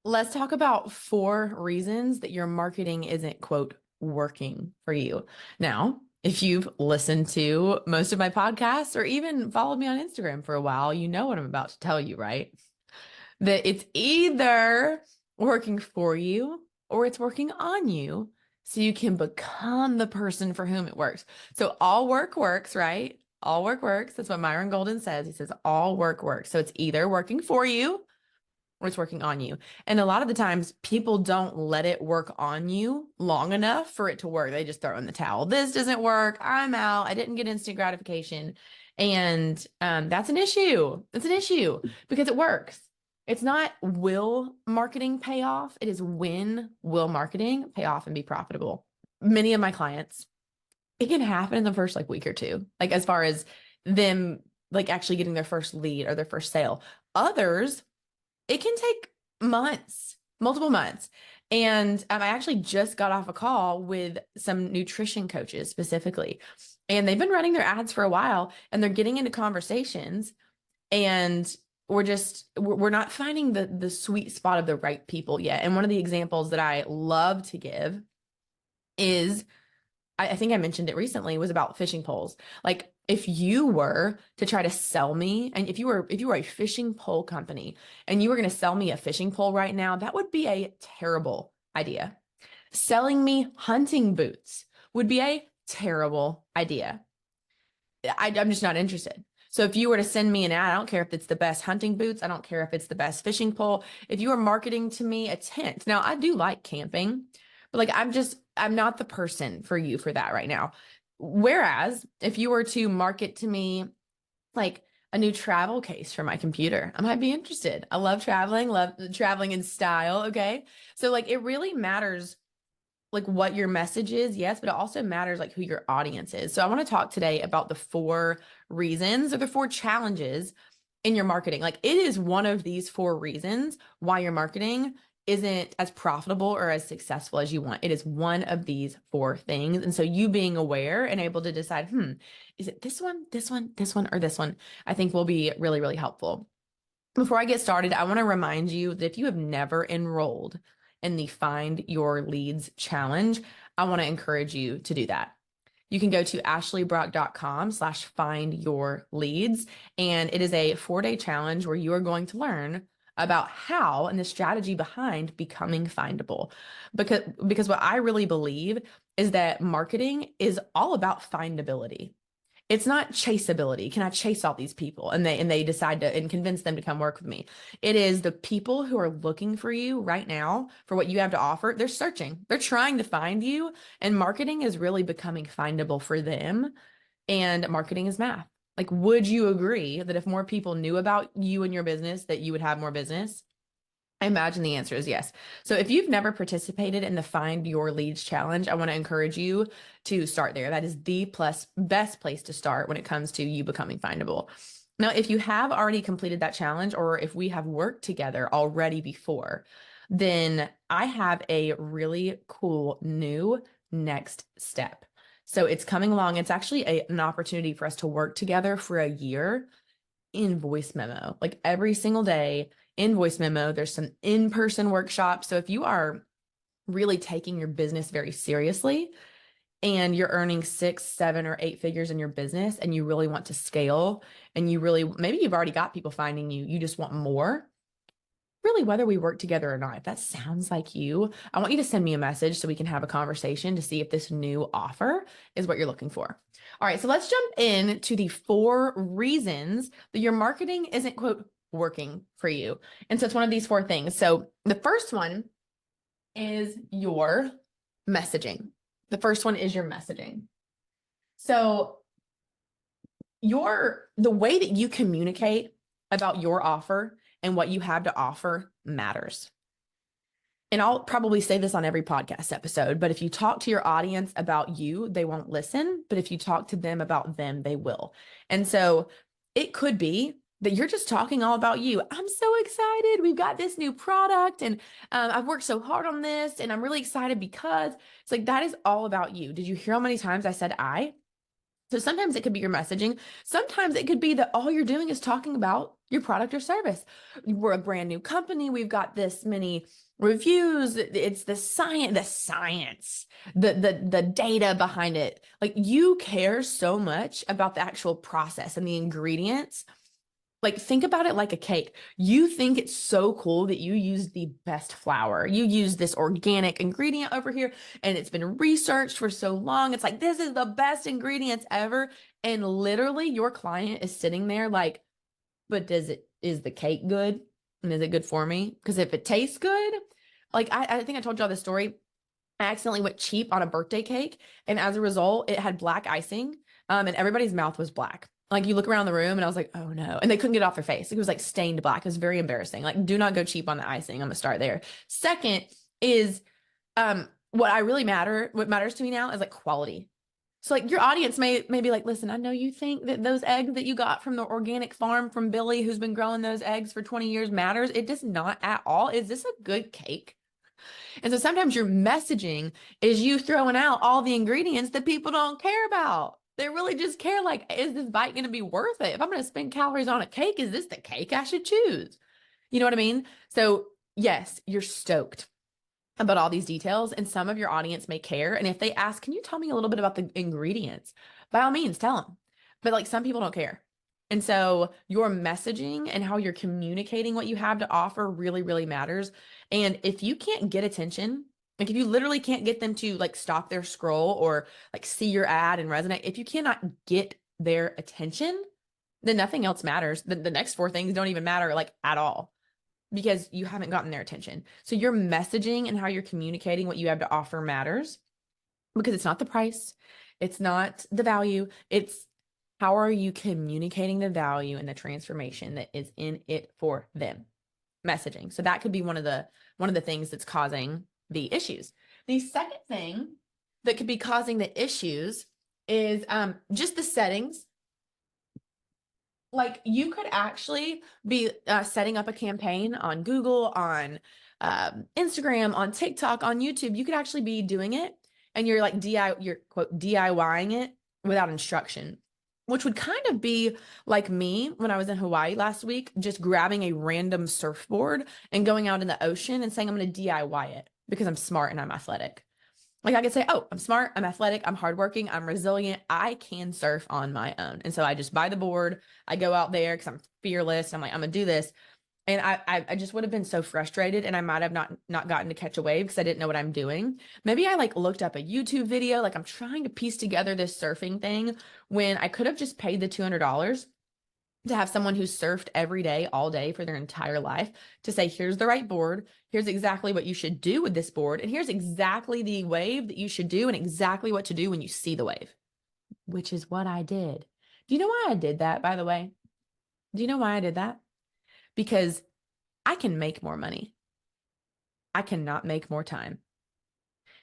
let's talk about 4 reasons that your marketing isn't, quote, working for you. Now, if you've listened to most of my podcasts or even followed me on Instagram for a while, you know what I'm about to tell you, right? That it's either working for you or it's working on you so you can become the person for whom it works. So all work works, right? All work works. That's what Myron Golden says. He says all work works. So it's either working for you or it's working on you. And a lot of the times people don't let it work on you long enough for it to work. They just throw in the towel. This doesn't work. I'm out. I didn't get instant gratification. And that's an issue. It's an issue because it works. It's not will marketing pay off. It is when will marketing pay off and be profitable. Many of my clients, it can happen in the first week or two, like as far as them actually getting their first lead or their first sale. Others, it can take months, multiple months. And I actually just got off a call with some nutrition coaches specifically, and they've been running their ads for a while and they're getting into conversations, and we're not finding the sweet spot of the right people yet. And one of the examples that I love to give is, I think I mentioned it recently, was about fishing poles. Like if you were to try to sell me, and if you were a fishing pole company and you were going to sell me a fishing pole right now, that would be a terrible idea. Selling me hunting boots would be a terrible idea. I'm just not interested. So if you were to send me an ad, I don't care if it's the best hunting boots. I don't care if it's the best fishing pole. If you are marketing to me a tent, now I do like camping, but I'm not the person for you for that right now. Whereas if you were to market to me like a new travel case for my computer, I might be interested. I love traveling in style. Okay. So it really matters what your message is, yes, but it also matters who your audience is. So I want to talk today about the 4 reasons or the 4 challenges in your marketing. It is one of these 4 reasons why your marketing isn't as profitable or as successful as you want. It is one of these 4 things. And so you being aware and able to decide, is it this one, this one, this one, or this one, I think will be really, really helpful. Before I get started, I want to remind you that if you have never enrolled in the Find Your Leads Challenge, I want to encourage you to do that. You can go to ashleybrock.com/findyourleads, and it is a 4-day challenge where you are going to learn about how and the strategy behind becoming findable. Because what I really believe is that marketing is all about findability. It's not chaseability. Can I chase all these people? And they decide to and convince them to come work with me. It is the people who are looking for you right now for what you have to offer. They're searching. They're trying to find you. And marketing is really becoming findable for them. And marketing is math. Would you agree that if more people knew about you and your business, that you would have more business? I imagine the answer is yes. So if you've never participated in the Find Your Leads Challenge, I want to encourage you to start there. That is the best place to start when it comes to you becoming findable. Now, if you have already completed that challenge, or if we have worked together already before, then I have a really cool new next step. So it's coming along. It's actually an opportunity for us to work together for a year in Voice Memo, every single day in Voice Memo. There's some in-person workshops. So if you are really taking your business very seriously and you're earning 6, 7, or 8 figures in your business, and you really want to scale, and maybe you've already got people finding you, you just want more, really, whether we work together or not, if that sounds like you, I want you to send me a message so we can have a conversation to see if this new offer is what you're looking for. All right, so let's jump into the 4 reasons that your marketing isn't, quote, working for you. And so it's one of these 4 things. So the first one is your messaging. The first one is your messaging. So the way that you communicate about your offer and what you have to offer matters. And I'll probably say this on every podcast episode, but if you talk to your audience about you, they won't listen. But if you talk to them about them, they will. And so it could be that you're just talking all about you. I'm so excited. We've got this new product, and I've worked so hard on this, and I'm really excited because it's that is all about you. Did you hear how many times I said I? So sometimes it could be your messaging. Sometimes it could be that all you're doing is talking about your product or service. We're a brand new company. We've got this many reviews. It's the data behind it. Like, you care so much about the actual process and the ingredients. Like, think about it like a cake. You think it's so cool that you use the best flour. You use this organic ingredient over here, and it's been researched for so long. It's like, this is the best ingredients ever. And literally, your client is sitting there like, but is the cake good? And is it good for me? Because if it tastes good, like, I think I told y'all this story. I accidentally went cheap on a birthday cake, and as a result, it had black icing, and everybody's mouth was black. Like, you look around the room, and I was like, oh no. And they couldn't get it off their face. It was like stained black. It was very embarrassing. Like, do not go cheap on the icing. I'm gonna start there. Second is, what matters to me now is like quality. So like, your audience may be like, listen, I know you think that those eggs that you got from the organic farm from Billy, who's been growing those eggs for 20 years, matters. It does not at all. Is this a good cake? And so sometimes your messaging is you throwing out all the ingredients that people don't care about. They really just care, like, is this bite going to be worth it? If I'm going to spend calories on a cake, is this the cake I should choose? You know what I mean? So yes, you're stoked about all these details, and some of your audience may care. And if they ask, can you tell me a little bit about the ingredients? By all means, tell them. But like, some people don't care. And so your messaging and how you're communicating what you have to offer really, really matters. And if you can't get attention, like if you literally can't get them to like stop their scroll or like see your ad and resonate, if you cannot get their attention, then nothing else matters. The next four things don't even matter like at all, because you haven't gotten their attention. So your messaging and how you're communicating what you have to offer matters, because it's not the price, it's not the value, it's how are you communicating the value and the transformation that is in it for them? Messaging. So that could be one of the things that's causing the issues. The second thing that could be causing the issues is just the settings. Like, you could actually be setting up a campaign on Google, on Instagram, on TikTok, on YouTube. You could actually be doing it, and you're like you're quote DIYing it without instruction, which would kind of be like me when I was in Hawaii last week, just grabbing a random surfboard and going out in the ocean and saying, I'm going to DIY it because I'm smart and I'm athletic. Like, I could say, oh, I'm smart, I'm athletic, I'm hardworking, I'm resilient, I can surf on my own. And so I just buy the board, I go out there because I'm fearless. I'm like, I'm gonna do this. And I just would have been so frustrated, and I might have not gotten to catch a wave because I didn't know what I'm doing. Maybe I like looked up a YouTube video, like I'm trying to piece together this surfing thing, when I could have just paid the $200 to have someone who surfed every day, all day for their entire life, to say, here's the right board. Here's exactly what you should do with this board. And here's exactly the wave that you should do and exactly what to do when you see the wave, which is what I did. Do you know why I did that, by the way? Do you know why I did that? Because I can make more money. I cannot make more time.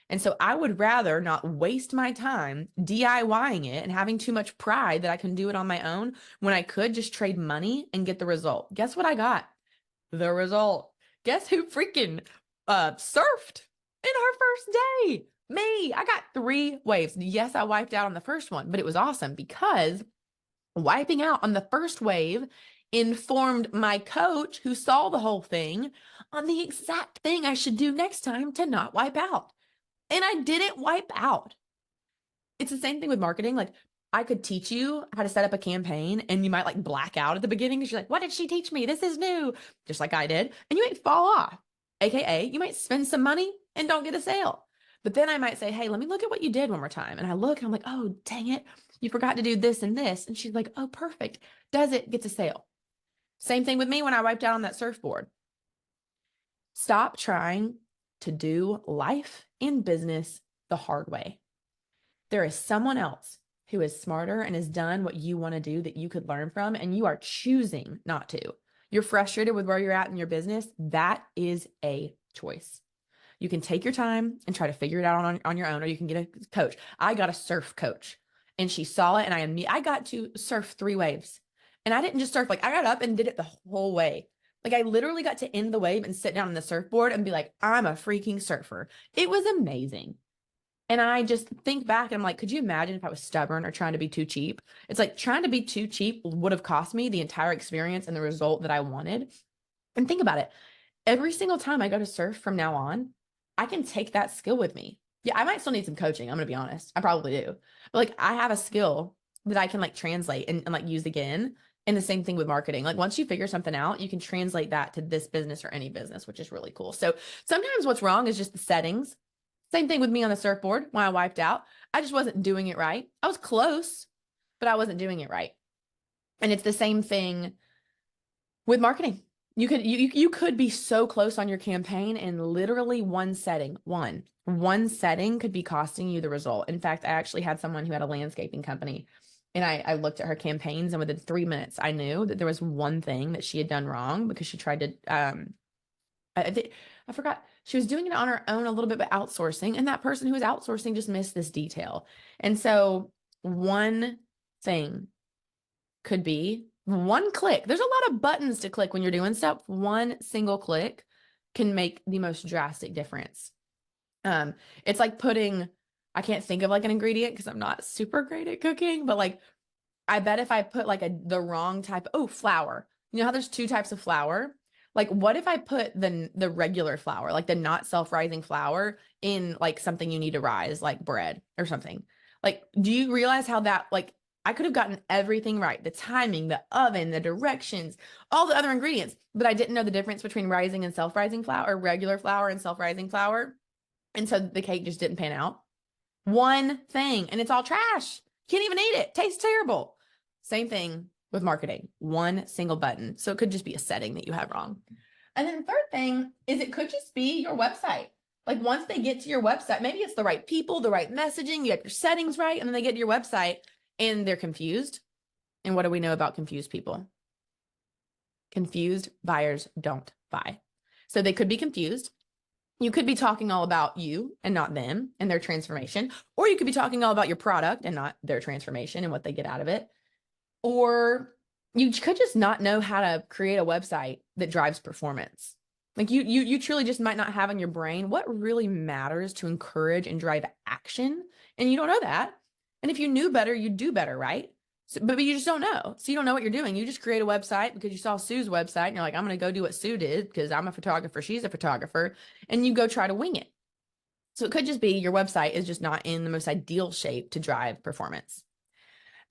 And so I would rather not waste my time DIYing it and having too much pride that I can do it on my own, when I could just trade money and get the result. Guess what I got? The result. Guess who freaking surfed in her first day? Me. I got 3 waves. Yes, I wiped out on the first one, but it was awesome because wiping out on the first wave informed my coach, who saw the whole thing, on the exact thing I should do next time to not wipe out. And I didn't wipe out. It's the same thing with marketing. Like, I could teach you how to set up a campaign, and you might like black out at the beginning because you're like, what did she teach me? This is new. Just like I did. And you might fall off. AKA, you might spend some money and don't get a sale. But then I might say, hey, let me look at what you did one more time. And I look and I'm like, oh, dang it. You forgot to do this and this. And she's like, oh, perfect. Does it, gets a sale. Same thing with me when I wiped out on that surfboard. Stop trying to do life and business the hard way. There is someone else who is smarter and has done what you want to do that you could learn from, and you are choosing not to. You're frustrated with where you're at in your business. That is a choice. You can take your time and try to figure it out on your own, or you can get a coach. I got a surf coach, and she saw it, and I got to surf 3 waves. And I didn't just surf, like I got up and did it the whole way. Like, I literally got to end the wave and sit down on the surfboard and be like, I'm a freaking surfer. It was amazing. And I just think back and I'm like, could you imagine if I was stubborn or trying to be too cheap? It's like trying to be too cheap would have cost me the entire experience and the result that I wanted. And think about it. Every single time I go to surf from now on, I can take that skill with me. Yeah, I might still need some coaching. I'm going to be honest. I probably do. But like I have a skill that I can like translate and like use again. And the same thing with marketing. Like once you figure something out, you can translate that to this business or any business, which is really cool. So sometimes what's wrong is just the settings. Same thing with me on the surfboard when I wiped out. I just wasn't doing it right. I was close, but I wasn't doing it right. And it's the same thing with marketing. You could be so close on your campaign and literally one setting could be costing you the result. In fact, I actually had someone who had a landscaping company and I looked at her campaigns and within 3 minutes I knew that there was one thing that she had done wrong because she tried to I forgot she was doing it on her own a little bit, but outsourcing. And that person who was outsourcing just missed this detail. And so one thing could be one click. There's a lot of buttons to click when you're doing stuff. One single click can make the most drastic difference. It's like putting, I can't think of like an ingredient because I'm not super great at cooking, but like, I bet if I put like the wrong type, flour, you know how there's 2 types of flour? Like, what if I put the regular flour, like the not self-rising flour in like something you need to rise, like bread or something? Like, do you realize how that, like, I could have gotten everything right, the timing, the oven, the directions, all the other ingredients, but I didn't know the difference between rising and self-rising flour or regular flour and self-rising flour. And so the cake just didn't pan out. One thing, and it's all trash. Can't even eat it. Tastes terrible. Same thing with marketing. One single button. So it could just be a setting that you have wrong. And then the third thing is it could just be your website. Like once they get to your website, maybe it's the right people, the right messaging, you have your settings right, and then they get to your website and they're confused. And what do we know about confused people? Confused buyers don't buy. So they could be confused. You could be talking all about you and not them and their transformation, or you could be talking all about your product and not their transformation and what they get out of it. Or you could just not know how to create a website that drives performance. Like you truly just might not have in your brain what really matters to encourage and drive action. And you don't know that. And if you knew better, you'd do better, right? So, but you just don't know. So you don't know what you're doing. You just create a website because you saw Sue's website and you're like, I'm going to go do what Sue did because I'm a photographer. She's a photographer. And you go try to wing it. So it could just be your website is just not in the most ideal shape to drive performance.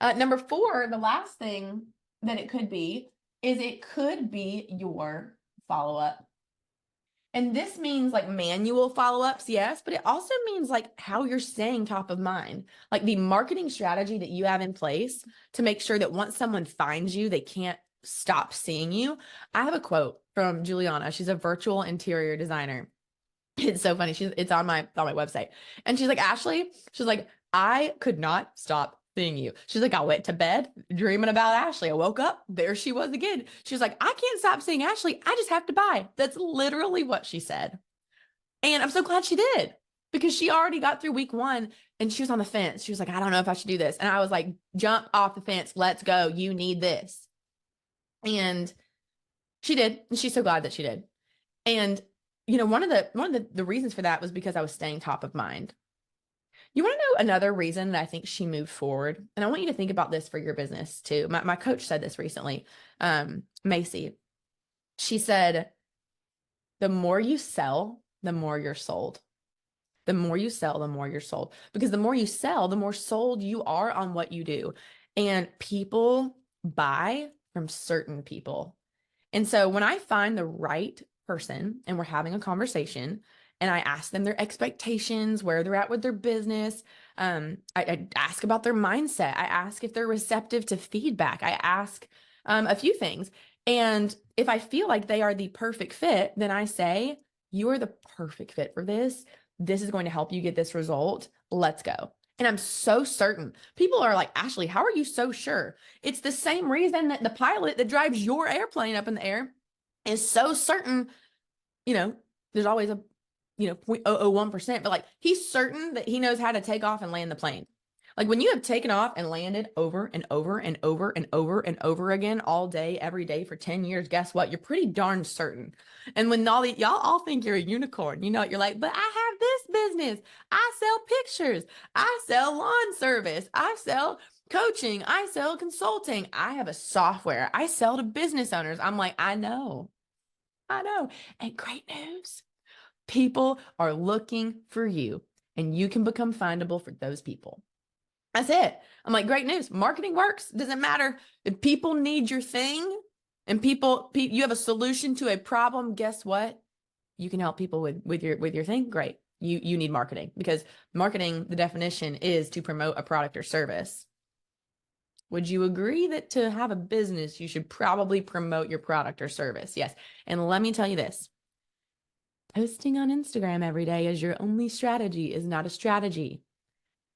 Number 4, the last thing that it could be is it could be your follow-up. And this means like manual follow-ups, yes, but it also means like how you're staying top of mind, like the marketing strategy that you have in place to make sure that once someone finds you, they can't stop seeing you. I have a quote from Juliana. She's a virtual interior designer. It's so funny. It's on my website. And she's like, Ashley, she's like, I could not stop seeing you. She's like, I went to bed dreaming about Ashley. I woke up, there she was again. She was like, I can't stop seeing Ashley. I just have to buy. That's literally what she said. And I'm so glad she did because she already got through week 1 and she was on the fence. She was like, I don't know if I should do this. And I was like, jump off the fence. Let's go. You need this. And she did. And she's so glad that she did. And you know, one of the reasons for that was because I was staying top of mind. You want to know another reason that I think she moved forward? And I want you to think about this for your business too. My coach said this recently. Macy, she said, the more you sell, the more you're sold. The more you sell, the more you're sold. Because the more you sell, the more sold you are on what you do. And people buy from certain people. And so when I find the right person and we're having a conversation and I ask them their expectations, where they're at with their business, I ask about their mindset. I ask if they're receptive to feedback. I ask a few things. And if I feel like they are the perfect fit, then I say, you are the perfect fit for this. This is going to help you get this result. Let's go. And I'm so certain. People are like, Ashley, how are you so sure? It's the same reason that the pilot that drives your airplane up in the air is so certain. You know, there's always a, 0.001%, but like he's certain that he knows how to take off and land the plane. Like when you have taken off and landed over and over and over and over and over again all day, every day for 10 years, guess what? You're pretty darn certain. And when y'all all think you're a unicorn, you're like, but I have this business. I sell pictures. I sell lawn service. I sell coaching. I sell consulting. I have a software. I sell to business owners. I'm like, I know. And great news. People are looking for you and you can become findable for those people. That's it. I'm like, great news. Marketing works. Doesn't matter if people need your thing and you have a solution to a problem. Guess what? You can help people with your thing. Great. You need marketing, because marketing, the definition is to promote a product or service. Would you agree that to have a business, you should probably promote your product or service? Yes. And let me tell you this. Posting on Instagram every day as your only strategy is not a strategy.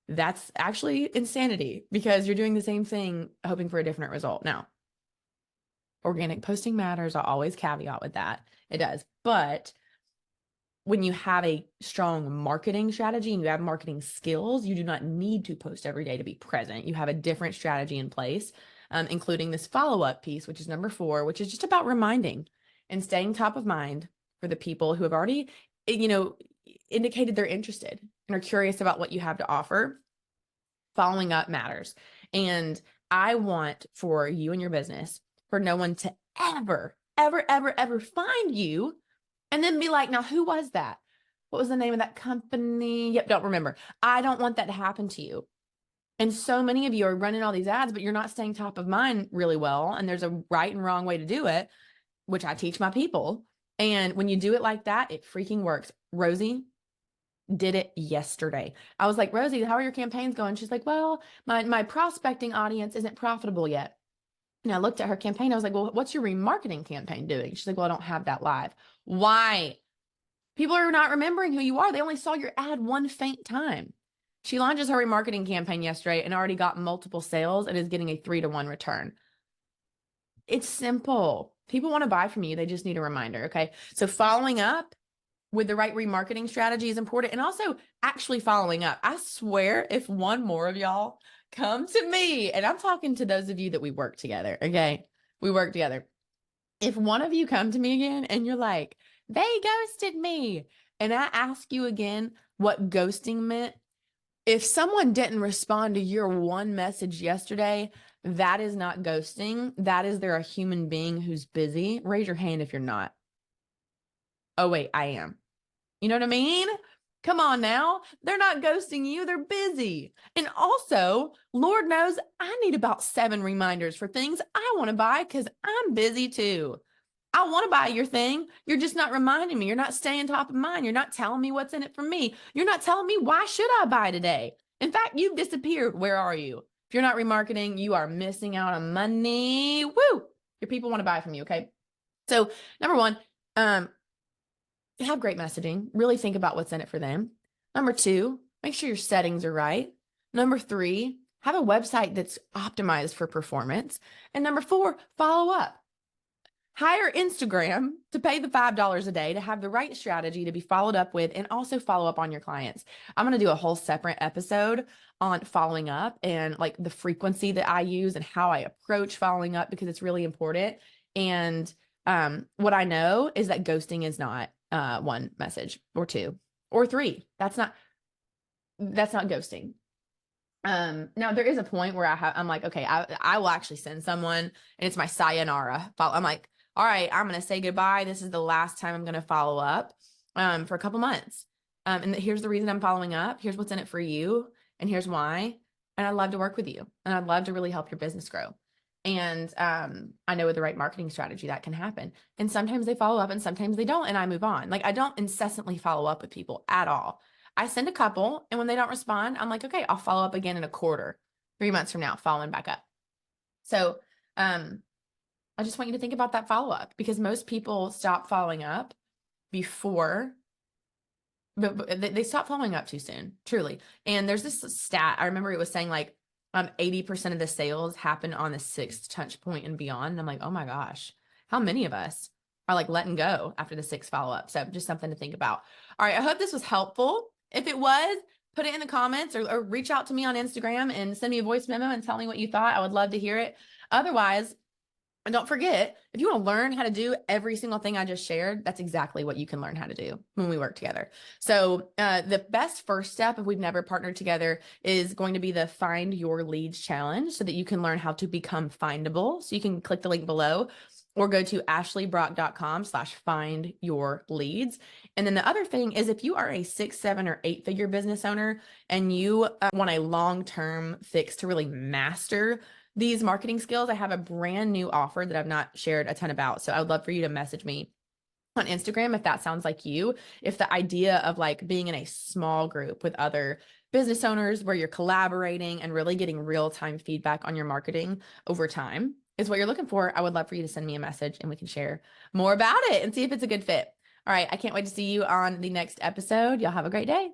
That's actually insanity, because you're doing the same thing, hoping for a different result. Now, organic posting matters. I'll always caveat with that. It does. But when you have a strong marketing strategy and you have marketing skills, you do not need to post every day to be present. You have a different strategy in place, including this follow-up piece, which is number 4, which is just about reminding and staying top of mind for the people who have already, indicated they're interested and are curious about what you have to offer. Following up matters. And I want for you and your business for no one to ever, ever, ever, ever find you and then be like, now, who was that? What was the name of that company? Yep, don't remember. I don't want that to happen to you. And so many of you are running all these ads, but you're not staying top of mind really well. And there's a right and wrong way to do it, which I teach my people. And when you do it like that, it freaking works. Rosie did it yesterday. I was like, Rosie, how are your campaigns going? She's like, well, my prospecting audience isn't profitable yet. And I looked at her campaign. I was like, well, what's your remarketing campaign doing? She's like, well, I don't have that live. Why? People are not remembering who you are. They only saw your ad one faint time. She launches her remarketing campaign yesterday and already got multiple sales and is getting a 3-to-1 return. It's simple. People want to buy from you. They just need a reminder. Okay. So following up with the right remarketing strategy is important. And also actually following up. I swear, if one more of y'all come to me, and I'm talking to those of you that we work together. Okay. We work together. If one of you come to me again and you're like, they ghosted me, and I ask you again what ghosting meant, if someone didn't respond to your one message yesterday, that is not ghosting. That is they're a human being who's busy. Raise your hand if you're not. Oh, wait, I am. You know what I mean? Come on now. They're not ghosting you. They're busy. And also, Lord knows I need about 7 reminders for things I want to buy because I'm busy too. I want to buy your thing. You're just not reminding me. You're not staying top of mind. You're not telling me what's in it for me. You're not telling me why should I buy today. In fact, you've disappeared. Where are you? If you're not remarketing, you are missing out on money. Woo! Your people want to buy from you, okay? So, number 1, have great messaging. Really think about what's in it for them. Number 2, make sure your settings are right. Number 3, have a website that's optimized for performance. And number 4, follow up. Hire Instagram to pay the $5 a day to have the right strategy to be followed up with, and also follow up on your clients. I'm going to do a whole separate episode on following up and like the frequency that I use and how I approach following up, because it's really important. And what I know is that ghosting is not 1 message or 2 or 3. That's not ghosting. Now there is a point where I'm like, okay, I will actually send someone and it's my sayonara. I'm like, all right, I'm going to say goodbye. This is the last time I'm going to follow up, for a couple months. And here's the reason I'm following up. Here's what's in it for you. And here's why. And I'd love to work with you. And I'd love to really help your business grow. And, I know with the right marketing strategy that can happen. And sometimes they follow up and sometimes they don't. And I move on. Like I don't incessantly follow up with people at all. I send a couple, and when they don't respond, I'm like, okay, I'll follow up again in a quarter, 3 months from now, following back up. So, I just want you to think about that follow-up, because most people stop following up before, but they stop following up too soon, truly. And there's this stat, I remember it was saying like 80% of the sales happen on the 6th touch point and beyond. And I'm like, oh my gosh, how many of us are like letting go after the 6th follow-up? So just something to think about. All right, I hope this was helpful. If it was, put it in the comments or reach out to me on Instagram and send me a voice memo and tell me what you thought. I would love to hear it. Otherwise, And don't forget, if you want to learn how to do every single thing I just shared, that's exactly what you can learn how to do when we work together. So, the best first step, if we've never partnered together, is going to be the Find Your Leads Challenge so that you can learn how to become findable. So, you can click the link below or go to ashleybrock.com/find your leads. And then the other thing is if you are a 6, 7, or 8-figure business owner and you want a long-term fix to really master these marketing skills, I have a brand new offer that I've not shared a ton about. So I would love for you to message me on Instagram if that sounds like you. If the idea of like being in a small group with other business owners where you're collaborating and really getting real-time feedback on your marketing over time is what you're looking for, I would love for you to send me a message and we can share more about it and see if it's a good fit. All right, I can't wait to see you on the next episode. Y'all have a great day.